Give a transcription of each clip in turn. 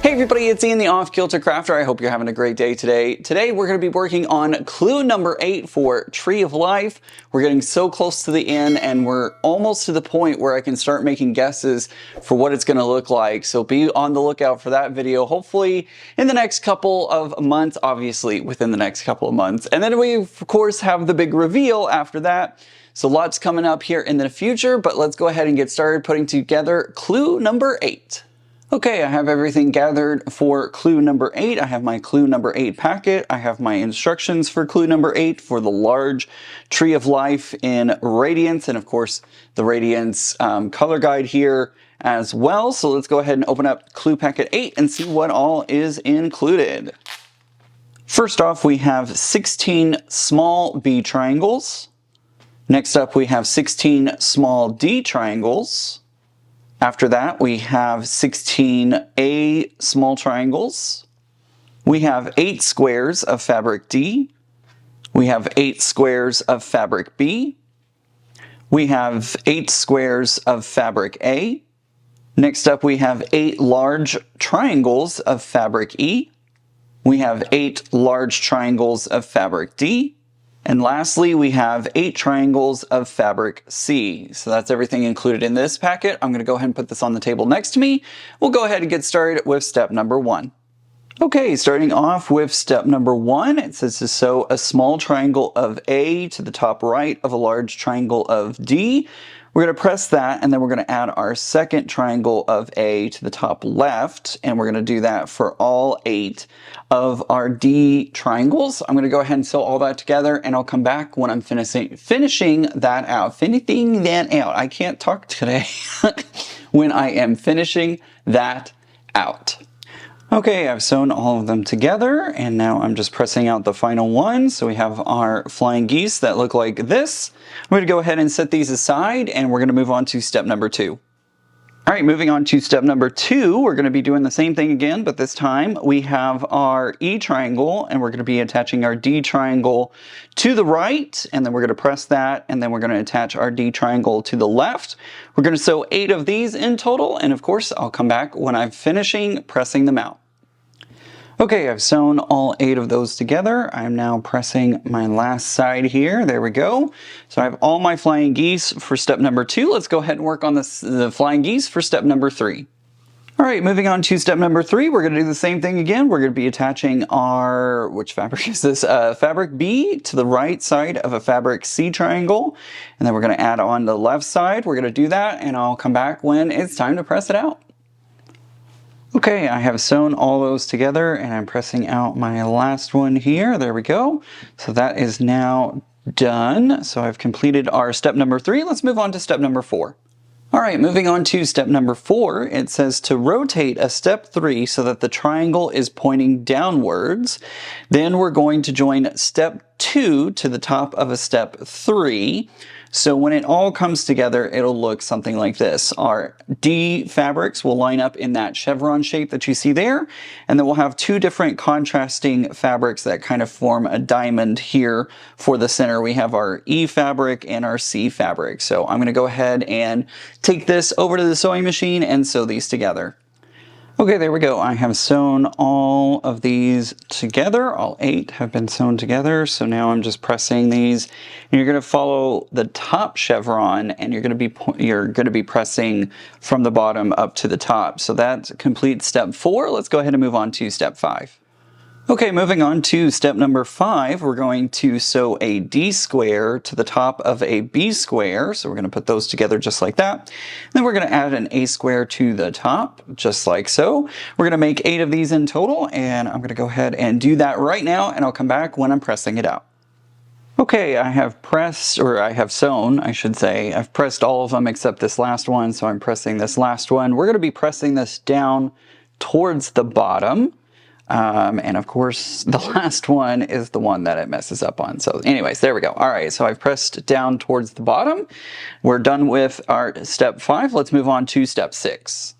Hey everybody, it's Ian the Off Kilter Crafter. I hope you're having a great day today. Today we're going to be working on clue number 8 for Tree of Life. We're getting so close to the end and we're almost to the point where I can start making guesses for what it's going to look like. So be on the lookout for that video, hopefully in the next couple of months, obviously within the next couple of months. And then we of course have the big reveal after that. So lots coming up here in the future, but let's go ahead and get started putting together clue number 8. Okay, I have everything gathered for clue number 8. I have my clue number 8 packet. I have my instructions for clue number 8 for the large Tree of Life in Radiance, and of course the Radiance color guide here as well. So let's go ahead and open up clue packet 8 and see what all is included. First off, we have 16 small B triangles. Next up, we have 16 small D triangles. After that, we have 16 A small triangles. We have 8 squares of fabric D. We have 8 squares of fabric B. We have 8 squares of fabric A. Next up, we have 8 large triangles of fabric E. We have 8 large triangles of fabric D. And lastly, we have 8 triangles of fabric C. So that's everything included in this packet. I'm going to go ahead and put this on the table next to me. We'll go ahead and get started with step number 1. Okay, starting off with step number 1, it says to sew a small triangle of A to the top right of a large triangle of D. We're going to press that, and then we're going to add our second triangle of A to the top left, and we're going to do that for all 8 of our D triangles. I'm going to go ahead and sew all that together, and I'll come back when I'm finishing that out. Finishing that out. I can't talk today. When I am finishing that out. Okay, I've sewn all of them together, and now I'm just pressing out the final one. So we have our flying geese that look like this. I'm going to go ahead and set these aside, and we're going to move on to step number 2. All right, moving on to step number 2, we're going to be doing the same thing again, but this time we have our E triangle, and we're going to be attaching our D triangle to the right, and then we're going to press that, and then we're going to attach our D triangle to the left. We're going to sew 8 of these in total, and of course, I'll come back when I'm finishing pressing them out. Okay, I've sewn all 8 of those together. I'm now pressing my last side here. There we go. So I have all my flying geese for step number 2. Let's go ahead and work on the flying geese for step number 3. All right, moving on to step number 3, we're going to do the same thing again. We're going to be attaching our, which fabric is this? Fabric B to the right side of a fabric C triangle. And then we're going to add on the left side. We're going to do that, and I'll come back when it's time to press it out. Okay, I have sewn all those together, and I'm pressing out my last one here. There we go. So that is now done. So I've completed our step number 3. Let's move on to step number 4. All right, moving on to step number 4, it says to rotate a step 3 so that the triangle is pointing downwards. Then we're going to join step 2 to the top of a step 3. So when it all comes together, it'll look something like this. Our D fabrics will line up in that chevron shape that you see there, and then we'll have 2 different contrasting fabrics that kind of form a diamond here for the center. We have our E fabric and our C fabric. So I'm going to go ahead and take this over to the sewing machine and sew these together. Okay, there we go. I have sewn all of these together. All 8 have been sewn together. So now I'm just pressing these. And you're going to follow the top chevron, and you're going to be pressing from the bottom up to the top. So that completes step 4. Let's go ahead and move on to step 5. Okay, moving on to step number 5, we're going to sew a D square to the top of a B square. So we're going to put those together just like that. And then we're going to add an A square to the top, just like so. We're going to make 8 of these in total, and I'm going to go ahead and do that right now, and I'll come back when I'm pressing it out. Okay, I have sewn, I should say. I've pressed all of them except this last one, so I'm pressing this last one. We're going to be pressing this down towards the bottom. And of course, the last one is the one that it messes up on. So anyways, there we go. All right, so I've pressed down towards the bottom. We're done with our step 5. Let's move on to step 6.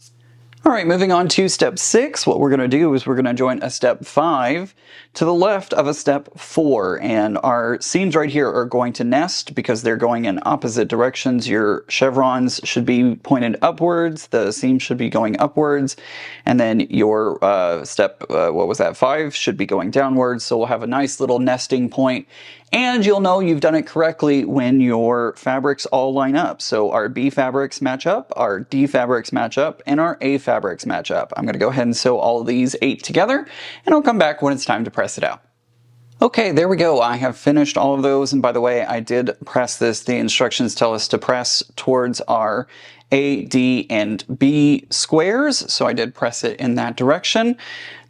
All right, moving on to step 6, what we're going to do is we're going to join a step 5 to the left of a step 4, and our seams right here are going to nest because they're going in opposite directions. Your chevrons should be pointed upwards, the seams should be going upwards, and then your step, 5, should be going downwards, so we'll have a nice little nesting point. And you'll know you've done it correctly when your fabrics all line up. So our B fabrics match up, our D fabrics match up, and our A fabrics match up. I'm going to go ahead and sew all of these 8 together, and I'll come back when it's time to press it out. Okay, there we go. I have finished all of those, and by the way, I did press this. The instructions tell us to press towards our A, D, and B squares, so I did press it in that direction.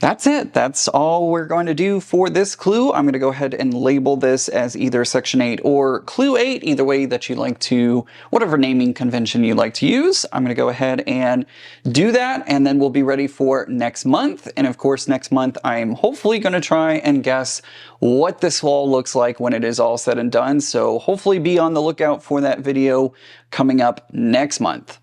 That's it. That's all we're going to do for this clue. I'm going to go ahead and label this as either section 8 or clue 8, either way that you like to, whatever naming convention you like to use. I'm going to go ahead and do that, and then we'll be ready for next month. And of course, next month, I'm hopefully going to try and guess what this wall looks like when it is all said and done. So hopefully be on the lookout for that video coming up next month.